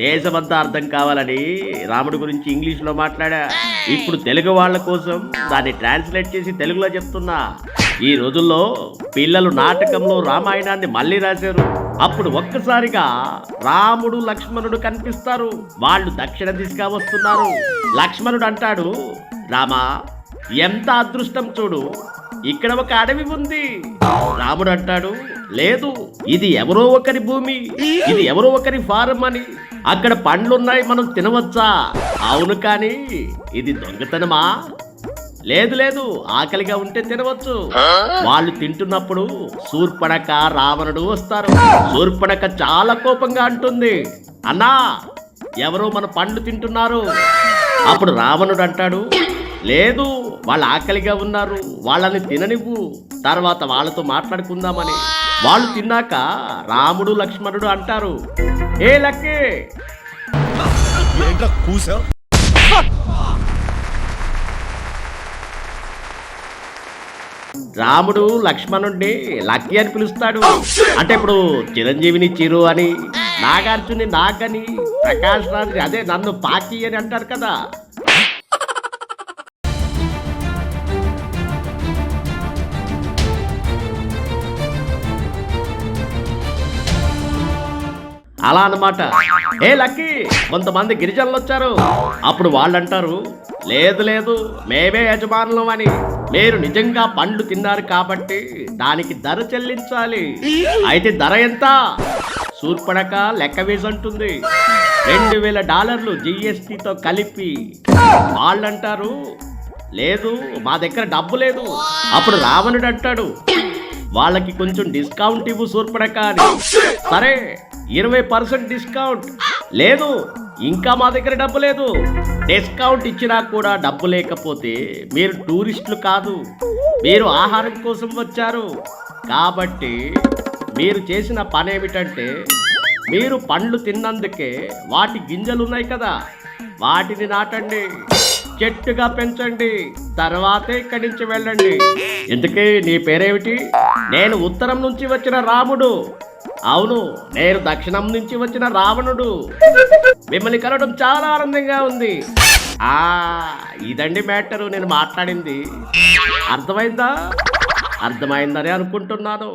దేశమంతా అర్థం కావాలని రాముడి గురించి ఇంగ్లీష్లో మాట్లాడా. ఇప్పుడు తెలుగు వాళ్ళ కోసం దాన్ని ట్రాన్స్లేట్ చేసి తెలుగులో చెప్తున్నా. ఈ రోజుల్లో పిల్లలు నాటకంలో రామాయణాన్ని మళ్ళీ రాశారు. అప్పుడు ఒక్కసారిగా రాముడు లక్ష్మణుడు కనిపిస్తారు. వాళ్ళు దక్షిణ దిశగా వస్తున్నారు. లక్ష్మణుడు అంటాడు, రామా ఎంత అదృష్టం చూడు, ఇక్కడ ఒక అడవి ఉంది. రాముడు అంటాడు, లేదు ఇది ఎవరో ఒకరి భూమి, ఇది ఎవరో ఒకరి ఫారం అని. అక్కడ పండ్లున్నాయి, మనం తినవచ్చా? అవును, కానీ ఇది దొంగతనమా? లేదు లేదు, ఆకలిగా ఉంటే తినవచ్చు. వాళ్ళు తింటున్నప్పుడు శూర్పణఖ రావణుడు వస్తారు. శూర్పణఖ చాలా కోపంగా అంటుంది, అన్నా ఎవరో మన పండ్లు తింటున్నారు. అప్పుడు రావణుడు అంటాడు, లేదు వాళ్ళు ఆకలిగా ఉన్నారు, వాళ్ళని తిననివ్వు, తర్వాత వాళ్ళతో మాట్లాడుకుందామని. వాళ్ళు తిన్నాక రాముడు లక్ష్మణుడు అంటారు, ఏ లక్కే రాముడు లక్ష్మణుడిని లక్కీ అని పిలుస్తాడు. అంటే ఇప్పుడు చిరంజీవిని చిరు అని, నాగార్జుని నాగ్ అని, ప్రకాష్ రాజ్ అదే నన్ను పాకి అని అంటారు కదా. అలా అన్నమాట. ఏ లక్కీ, కొంతమంది గిరిజనులు వచ్చారు. అప్పుడు వాళ్ళు అంటారు, లేదు లేదు మేమే యజమానులం అని. మీరు నిజంగా పండ్లు తిన్నారు కాబట్టి దానికి ధర చెల్లించాలి. అయితే ధర ఎంత? శూర్పణఖ లెక్క వేసి అంటుంది, $2000 GSTతో కలిపి. వాళ్ళంటారు, లేదు మా దగ్గర డబ్బు లేదు. అప్పుడు రావణుడు అంటాడు, వాళ్ళకి కొంచెం డిస్కౌంట్ ఇవ్వు శూర్పణఖ అని. సరే 20% డిస్కౌంట్. లేదు ఇంకా మా దగ్గర డబ్బు లేదు. డిస్కౌంట్ ఇచ్చినా కూడా డబ్బు లేకపోతే మీరు టూరిస్టులు కాదు, మీరు ఆహారం కోసం వచ్చారు. కాబట్టి మీరు చేసిన పని ఏమిటంటే, మీరు పండ్లు తిన్నందుకే వాటి గింజలు ఉన్నాయి కదా, వాటిని నాటండి, చెట్టుగా పెంచండి, తర్వాతే ఇక్కడి నుంచి వెళ్ళండి. ఎందుకే నీ పేరేమిటి? నేను ఉత్తరం నుంచి వచ్చిన రాముడు. అవును, నేను దక్షిణం నుంచి వచ్చిన రావణుడు. మిమ్మల్ని కలవడం చాలా ఆనందంగా ఉంది. ఇదండి మ్యాటరు నేను మాట్లాడింది. అర్థమైందా? అర్థమైందని అనుకుంటున్నాను.